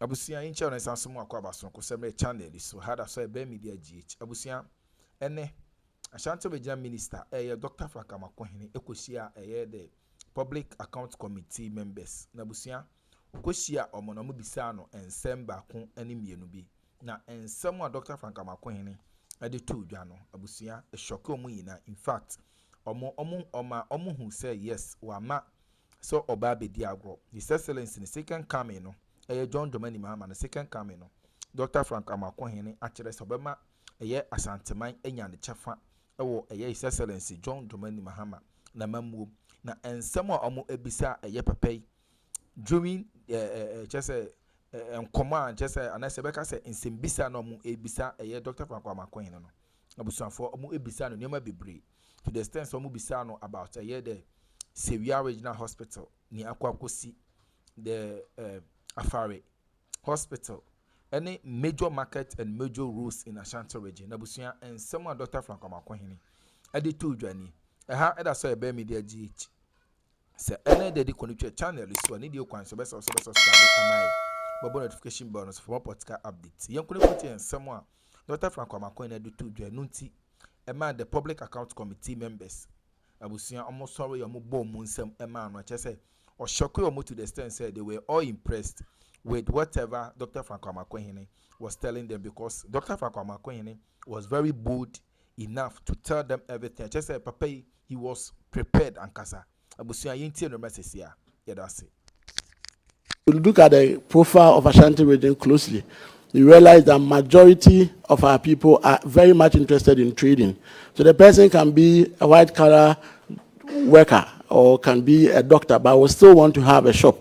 abusia incha na sanso mu akwa baso ko semre channel so hada so ebe media gh abusia ene Ashanti Regional Minister Dr. Amoakohene ekosia the Public Account Committee members na abusia kosia omono mu bisa no ensem ba ko ani mienu bi na ensem a Dr. Amoakohene ade to dwa no abusia shock omu yina in fact omo hu say yes wama so oba be di agro his excellency in second coming no John Domani Mahama na second coming no Dr. Amoakohene akere sobema asanteman enya ne chefa ewo his excellency John Domani Mahama na mamuo na ensem a omo ebisa papai during just nkoma just anase beka say nsembisa na omo ebisa Dr. Amoakohene no abusuafo omo ebisa no nyema bebre to the extent omo bisa no about the Sewia Regional Hospital ni akwakosi the Afare Hospital any major market and major roads in Ashanti region abusuya and someone Dr. Amoakohene ade to dwani ha eda so ebe media gh se ene de connect channel so ani de kwan so be so amai bobo notification bonus for more podcast updates yen connect and someone Dr. Amoakohene ade to dwani nti ema the public account committee members abusuya almost sorry omo bom nsem ema no che or shock you to the extent said they were all impressed with whatever Dr. Amoakohene was telling them, because Dr. Amoakohene was very bold enough to tell them everything. Just said, Papa, he was prepared and kasa. Abusia yinti no message here. Yeah, that's it. We look at the profile of Ashanti region closely. You realize that majority of our people are very much interested in trading. So the person can be a white collar worker or can be a doctor, but will still want to have a shop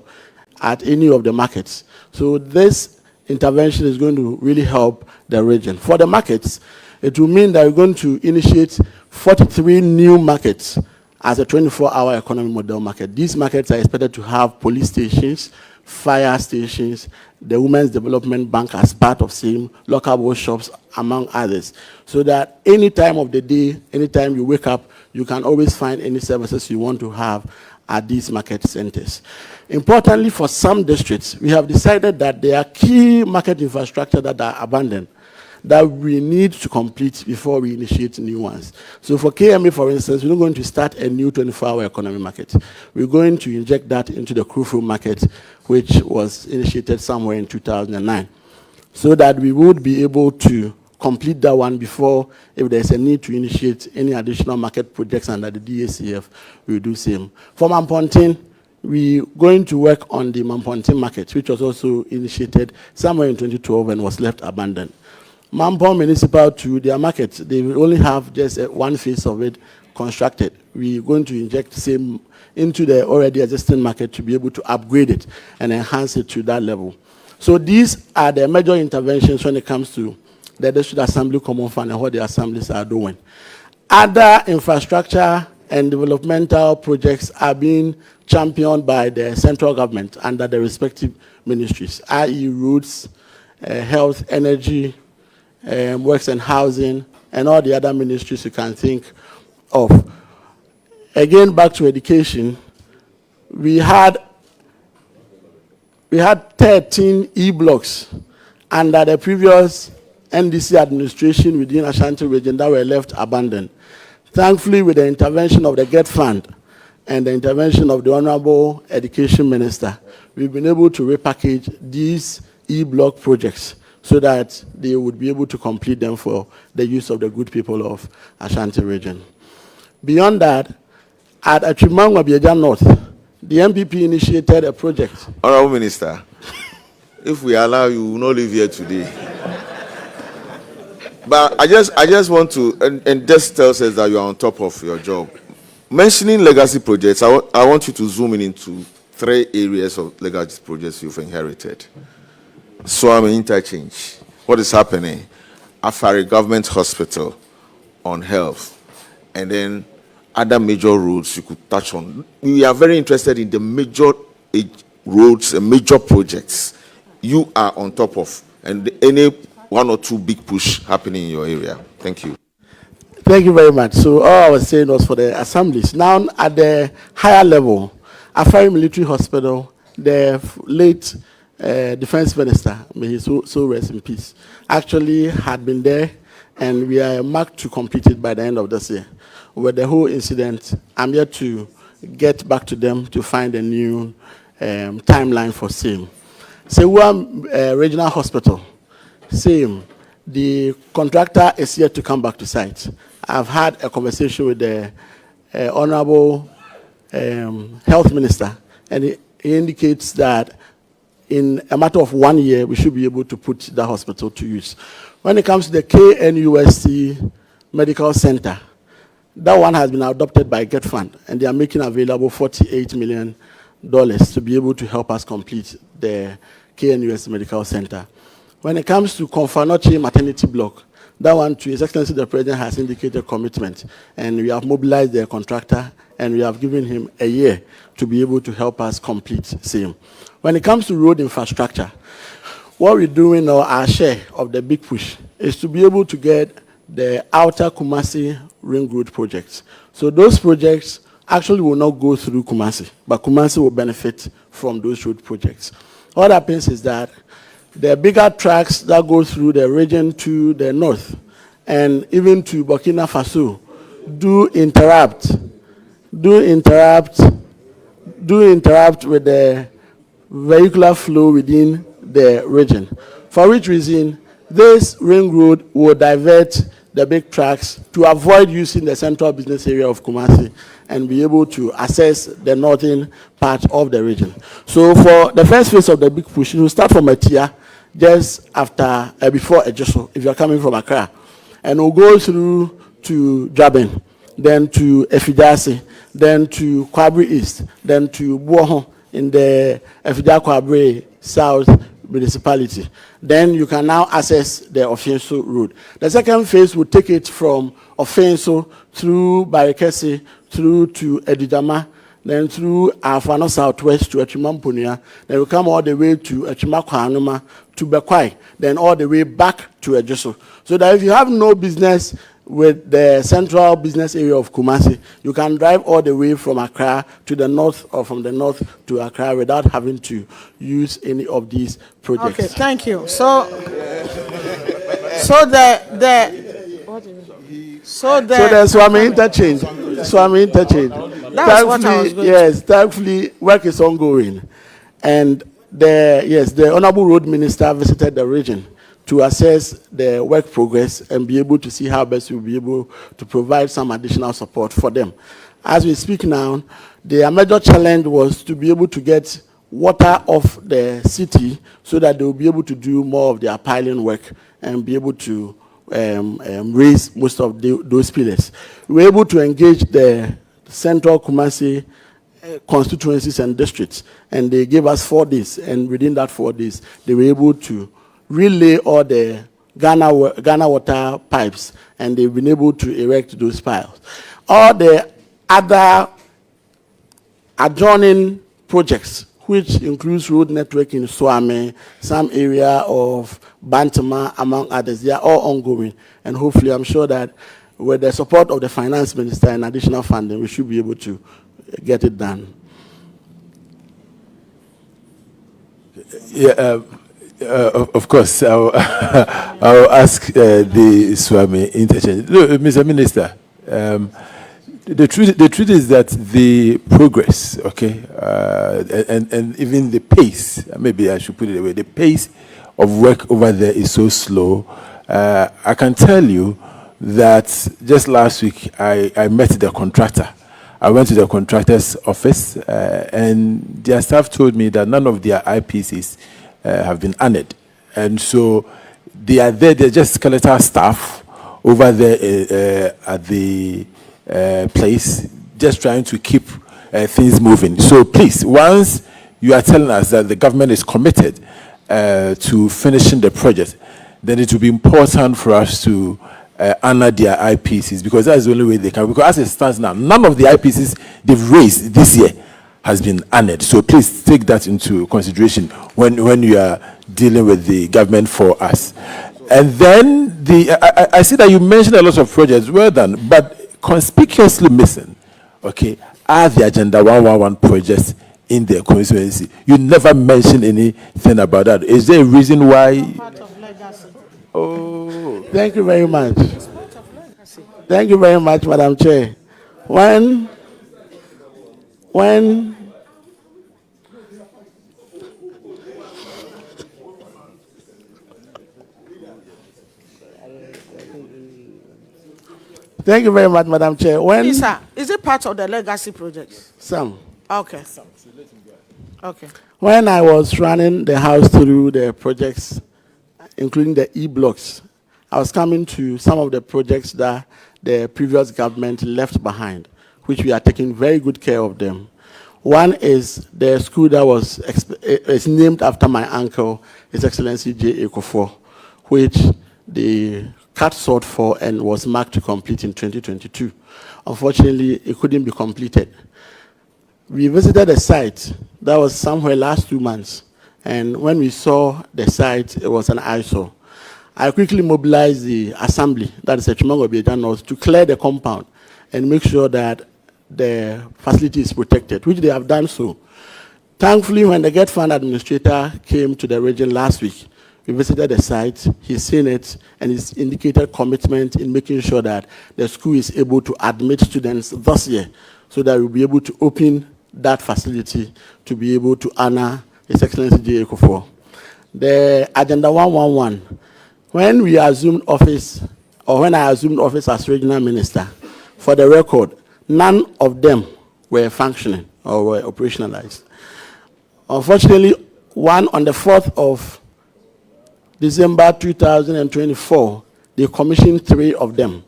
at any of the markets. So this intervention is going to really help the region. For the markets, it will mean that we're going to initiate 43 new markets as a 24-hour economy model market. These markets are expected to have police stations, fire stations, the Women's Development Bank as part of same, local workshops, among others. So that any time of the day, anytime you wake up, you can always find any services you want to have at these market centers. Importantly, for some districts, we have decided that there are key market infrastructure that are abandoned that we need to complete before we initiate new ones. So for KMA, for instance, we're not going to start a new 24-hour economy market. We're going to inject that into the Krufu market, which was initiated somewhere in 2009, so that we would be able to complete that one before, if there's a need to initiate any additional market projects under the DACF, we'll do same. For Mampontin, we're going to work on the Mampontin market, which was also initiated somewhere in 2012 and was left abandoned. Mampong Municipal, to their market, they will only have just one phase of it constructed. We're going to inject same into the already existing market to be able to upgrade it and enhance it to that level. So these are the major interventions when it comes to the District Assembly Common Fund and what the assemblies are doing. Other infrastructure and developmental projects are being championed by the central government under the respective ministries, i.e. roads, health, energy, works and housing, and all the other ministries you can think of. Again, back to education, we had 13 e-blocks under the previous NDC administration within Ashanti region that were left abandoned. Thankfully, with the intervention of the GET Fund and the intervention of the Honorable Education Minister, we've been able to repackage these e-block projects so that they would be able to complete them for the use of the good people of Ashanti region. Beyond that, at Akroma North, the MPP initiated a project. Honorable Minister, if we allow you, we will not live here today. But I just want to, and this tells us that you are on top of your job. Mentioning legacy projects, I want you to zoom in into 3 areas of legacy projects you've inherited. Swami interchange, what is happening? Afari Government Hospital on health, and then other major roads you could touch on. We are very interested in the major roads and major projects you are on top of, and any 1 or 2 big push happening in your area. Thank you. Thank you very much. So all I was saying was for the assemblies. Now at the higher level, Afari Military Hospital, the late defense minister, may he so rest in peace, actually had been there, and we are marked to complete it by the end of this year. With the whole incident, I'm yet to get back to them to find a new timeline for same. Sewa Regional Hospital, same. The contractor is yet to come back to site. I've had a conversation with the Honorable Health Minister, and he indicates that in a matter of 1 year, we should be able to put the hospital to use. When it comes to the KNUST Medical Center, that one has been adopted by Get Fund, and they are making available $48 million to be able to help us complete the KNUST Medical Center. When it comes to Konfanochi Maternity Block, that one, to His Excellency the President has indicated commitment, and we have mobilized the contractor, and we have given him a year to be able to help us complete same. When it comes to road infrastructure, what we're doing, or our share of the big push, is to be able to get the outer Kumasi Ring Road projects. So those projects actually will not go through Kumasi, but Kumasi will benefit from those road projects. What happens is that the bigger tracks that go through the region to the north and even to Burkina Faso do interrupt with the vehicular flow within the region. For which reason, this ring road will divert the big trucks to avoid using the central business area of Kumasi and be able to access the northern part of the region. So for the first phase of the big push, it will start from Etia, just after, before Ejoso, if you're coming from Accra. And we'll go through to Jabin, then to Efidasi, then to Kwabri East, then to Buohon in the Efida Kwabri South municipality. Then you can now access the Ofenso road. The second phase will take it from Ofenso through Barikesi, through to Edidama, then through Afano Southwest to Echimampunia, then we come all the way to Echimakwanuma, to Bekwai, then all the way back to Ejoso. So that if you have no business with the central business area of Kumasi, you can drive all the way from Accra to the north, or from the north to Accra, without having to use any of these projects. Okay, thank you. So the Swami interchange. That's what I was going to. Yes, thankfully, work is ongoing. And the Honorable Road Minister visited the region to assess the work progress and be able to see how best we'll be able to provide some additional support for them. As we speak now, their major challenge was to be able to get water off the city so that they will be able to do more of their piling work and be able to raise most of those pillars. We were able to engage the Central Kumasi constituencies and districts, and they gave us 4 days, and within that 4 days, they were able to relay all the Ghana water pipes, and they've been able to erect those piles. All the other adjoining projects, which includes road network in Swame, some area of Bantama, among others, they are all ongoing, and hopefully I'm sure that with the support of the finance minister and additional funding, we should be able to get it done. Yeah, of course, I'll ask the Swami interchange. Look, Mr. Minister, the truth is that the progress, okay, and even the pace, maybe I should put it away, the pace of work over there is so slow. I can tell you that just last week I met the contractor. I went to the contractor's office, and their staff told me that none of their IPCs have been honored. And so they are there, they're just skeletal staff over there at the place, just trying to keep things moving. So please, once you are telling us that the government is committed to finishing the project, then it will be important for us to honor their IPCs, because that's the only way they can. Because as it stands now, none of the IPCs they've raised this year has been honored. So please take that into consideration when you are dealing with the government for us. And then I see that you mentioned a lot of projects. Well done, but conspicuously missing, okay, are the Agenda 111 projects in their constituency. You never mention anything about that. Is there a reason why? Part of legacy. Oh, Thank you very much. Thank you very much, Madam Chair. When Thank you very much, Madam Chair. Yes, sir. Is it part of the legacy project? Some. Okay. Okay. When I was running the house through the projects, including the e-blocks, I was coming to some of the projects that the previous government left behind, which we are taking very good care of them. One is the school that is named after my uncle, His Excellency J. Ekofor, which the cut sought for and was marked to complete in 2022. Unfortunately, it couldn't be completed. We visited the site. That was somewhere last 2 months. And when we saw the site, it was an eyesore. I quickly mobilized the assembly, that is Akroma North, to clear the compound and make sure that the facility is protected, which they have done so. Thankfully, when the Get Fund administrator came to the region last week, we visited the site, he's seen it, and he's indicated commitment in making sure that the school is able to admit students this year, so that we'll be able to open that facility to be able to honor His Excellency J. Ekofor. The Agenda 111, when we assumed office, or when I assumed office as regional minister, for the record, none of them were functioning or were operationalized. Unfortunately, one on the 4th of December 2024, they commissioned 3 of them.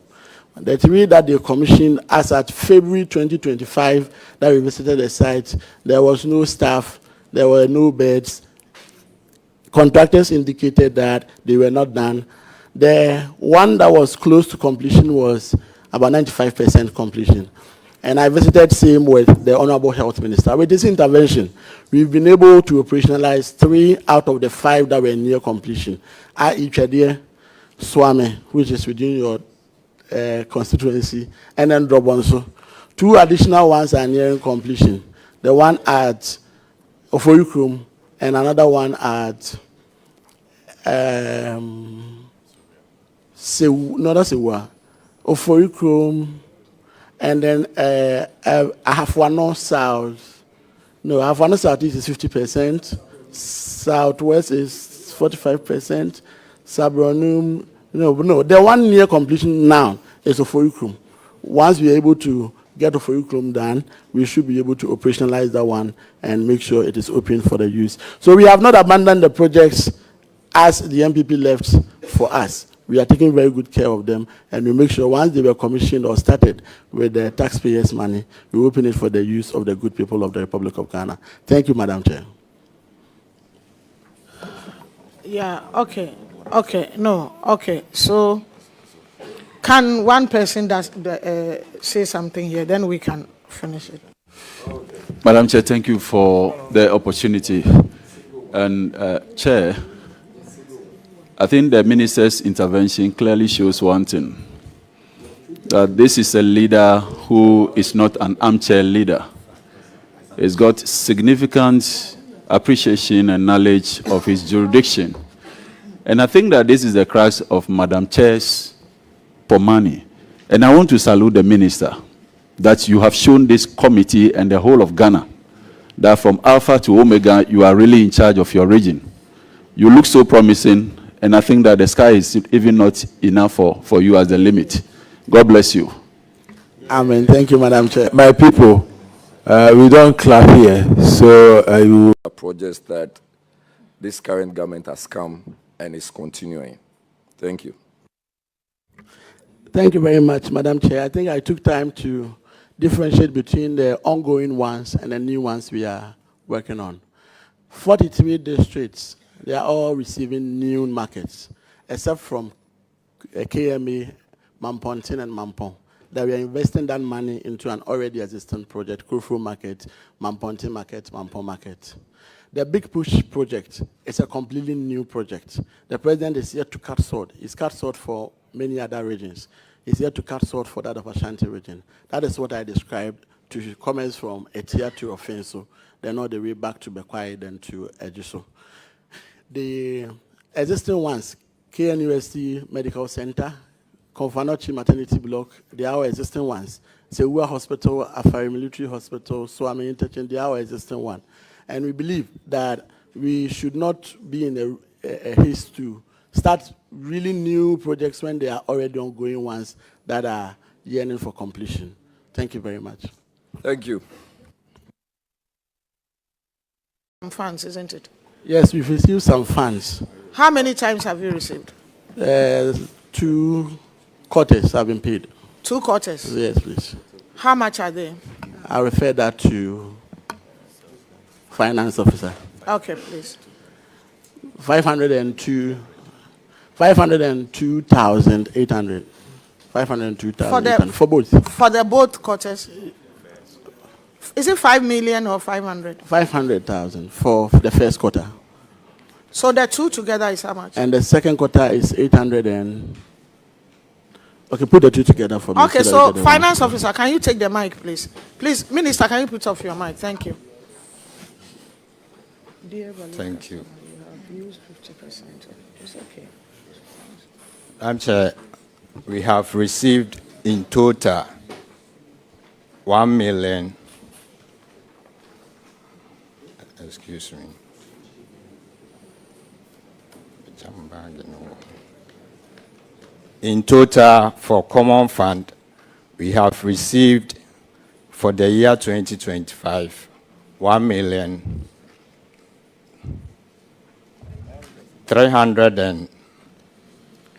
The 3 that they commissioned, as at February 2025, that we visited the site, there was no staff, there were no beds. Contractors indicated that they were not done. The one that was close to completion was about 95% completion. And I visited same with the Honorable Health Minister. With this intervention, we've been able to operationalize 3 out of the 5 that were near completion. Ichadie, Swame, which is within your constituency, and then Drobonso. 2 additional ones are nearing completion. The one at Oforikrum and another one at Sewa, Oforikrum, and then Ahafwano South. No, Ahafwano South is 50%. Southwest is 45%. Sabronum, no. The one near completion now is Oforikrum. Once we are able to get Oforikrum done, we should be able to operationalize that one and make sure it is open for the use. So we have not abandoned the projects as the MPP left for us. We are taking very good care of them, and we make sure once they were commissioned or started with the taxpayers' money, we open it for the use of the good people of the Republic of Ghana. Thank you, Madam Chair. Yeah, okay. So, can one person say something here, then we can finish it. Madam Chair, thank you for the opportunity. And Chair, I think the minister's intervention clearly shows one thing, that this is a leader who is not an armchair leader. He's got significant appreciation and knowledge of his jurisdiction. And I think that this is the crux of Madam Chair's money. And I want to salute the minister that you have shown this committee and the whole of Ghana that from Alpha to Omega, you are really in charge of your region. You look so promising, and I think that the sky is even not enough for you as the limit. God bless you. Amen. Thank you, Madam Chair. my people, we don't clap here, so you. Projects that this current government has come and is continuing. Thank you. Thank you very much, Madam Chair. I think I took time to differentiate between the ongoing ones and the new ones we are working on. 43 districts, they are all receiving new markets, except from KMA, Mampontin, and Mampon, that we are investing that money into an already existing project, Krufu Market, Mampontin Market, Mampon Market. The Big Push project is a completely new project. The president is here to cut sword. He's cut sword for many other regions. He's here to cut sword for that of Ashanti region. That is what I described to commence from Etia to Offenso, then all the way back to Bekwai, then to Ejiso. The existing ones, KNUST Medical Center, Konfanochi Maternity Block, they are our existing ones. Sewua Hospital, Afari Military Hospital, Swami Interchange, they are our existing one. And we believe that we should not be in a haste to start really new projects when they are already ongoing ones that are yearning for completion. Thank you very much. Thank you. Some funds, isn't it? Yes, we've received some funds. How many times have you received? 2 quarters have been paid. 2 quarters? Yes, please. How much are they? I refer that to finance officer. Okay, please. 502,800. 502,800 for both. For the both quarters? Is it 5 million or 500? 500,000 for the first quarter. So the two together is how much? And the second quarter is 800 and... Okay, put the two together for me. Okay, so finance officer, can you take the mic, please? Please, Minister, can you put off your mic? Thank you. Thank you. You have used 50%. It's okay. I'm Chair, we have received in total 1 million. Excuse me. In total, for Common Fund, we have received for the year 2025 1 million 300 and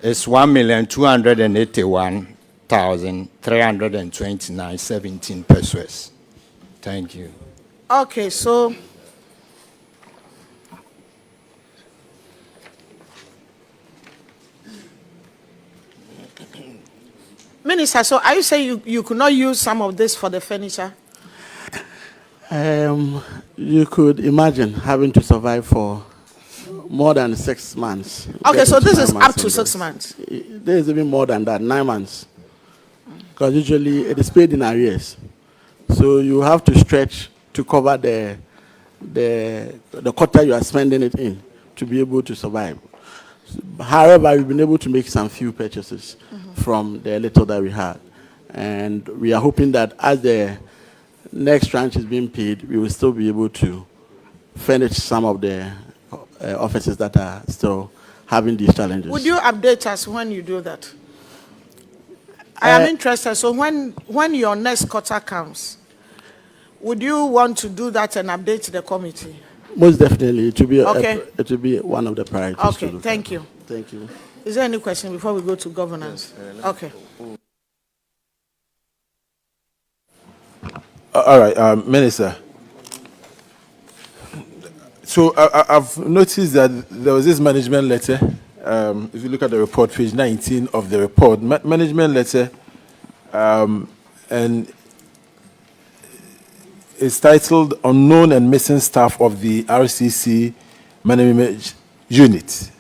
it's 1,281,329.17 pesos. Thank you. Okay, so Minister, so are you saying you could not use some of this for the furniture? You could imagine having to survive for more than 6 months. Okay, so this is up to 6 months. There is even more than that, 9 months. Because usually it is paid in arrears. So you have to stretch to cover the quarter you are spending it in to be able to survive. However, we've been able to make some few purchases from the little that we had. And we are hoping that as the next tranche is being paid, we will still be able to furnish some of the offices that are still having these challenges. Would you update us when you do that? I am interested. So when your next quarter comes, would you want to do that and update the committee? Most definitely. It will be, okay. It will be one of the priorities. Okay, thank you. Thank you. Is there any question before we go to governance? Yes, okay. All right, Minister. So I've noticed that there was this management letter. If you look at the report, page 19 of the report, management letter, and it's titled "Unknown and Missing Staff of the RCC Management Unit."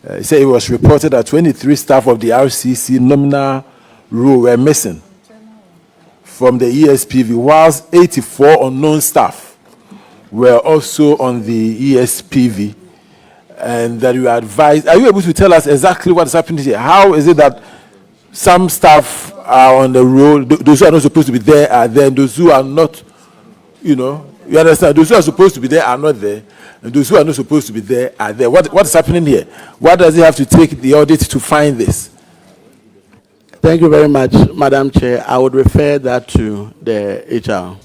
It said it was reported that 23 staff of the RCC nominal role were missing from the ESPV, whilst 84 unknown staff were also on the ESPV, and that you advised. Are you able to tell us exactly what is happening here? How is it that some staff are on the roll, those who are not supposed to be there are there, and those who are not, you understand, those who are supposed to be there are not there, and those who are not supposed to be there are there. What is happening here? Why does it have to take the audit to find this? Thank you very much, Madam Chair. I would refer that to the HR.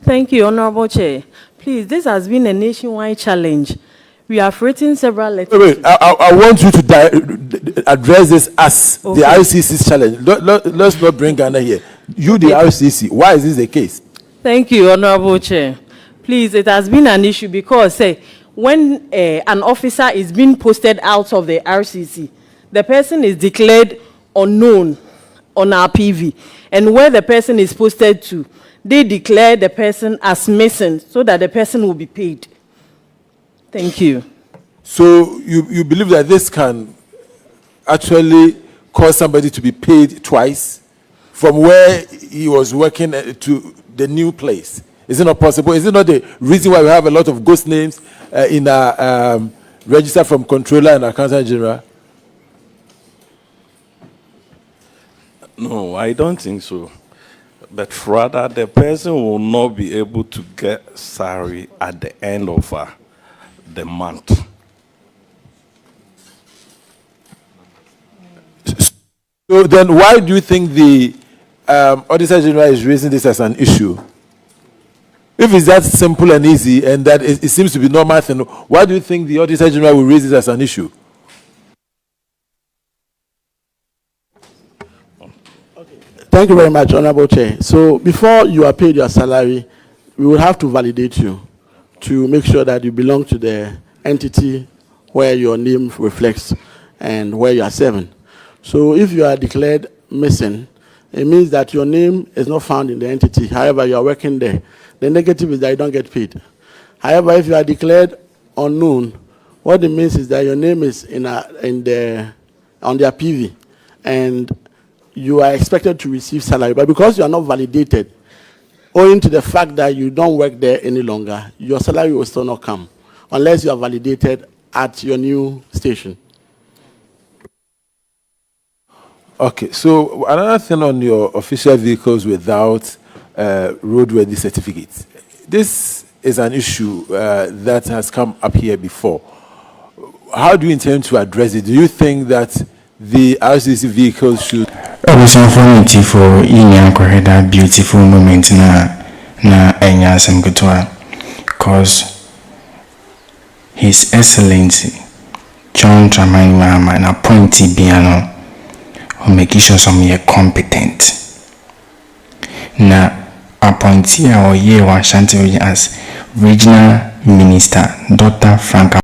Thank you, Honorable Chair. Please, this has been a nationwide challenge. We have written several letters. Wait, I want you to address this as the RCC's challenge. Let's not bring Ghana here. You, the RCC, why is this the case? Thank you, Honorable Chair. Please, it has been an issue because when an officer is being posted out of the RCC, the person is declared unknown on our PV. And where the person is posted to, they declare the person as missing so that the person will be paid. Thank you. So you believe that this can actually cause somebody to be paid twice? from where he was working to the new place? Is it not possible? Is it not the reason why we have a lot of ghost names in our register from controller and accountant general? No, I don't think so. But rather, the person will not be able to get salary at the end of the month. So then why do you think the Auditor General is raising this as an issue? If it's that simple and easy and that it seems to be normal thing, why do you think the Auditor General will raise this as an issue? Thank you very much, Honorable Chair. So before you are paid your salary, we will have to validate you to make sure that you belong to the entity where your name reflects and where you are serving. So if you are declared missing, it means that your name is not found in the entity. However, you are working there. The negative is that you don't get paid. However, if you are declared unknown, what it means is that your name is on their PV, and you are expected to receive salary. But because you are not validated, owing to the fact that you don't work there any longer, your salary will still not come unless you are validated at your new station. Okay, so another thing on your official vehicles without roadworthy certificates. This is an issue that has come up here before. How do you intend to address it? Do you think that the RCC vehicles should... for that beautiful moment because His Excellency John Dramani Mahama and appointee Biano will make sure some year competent. Na appointee or year one Ashanti as regional minister, Dr. Frank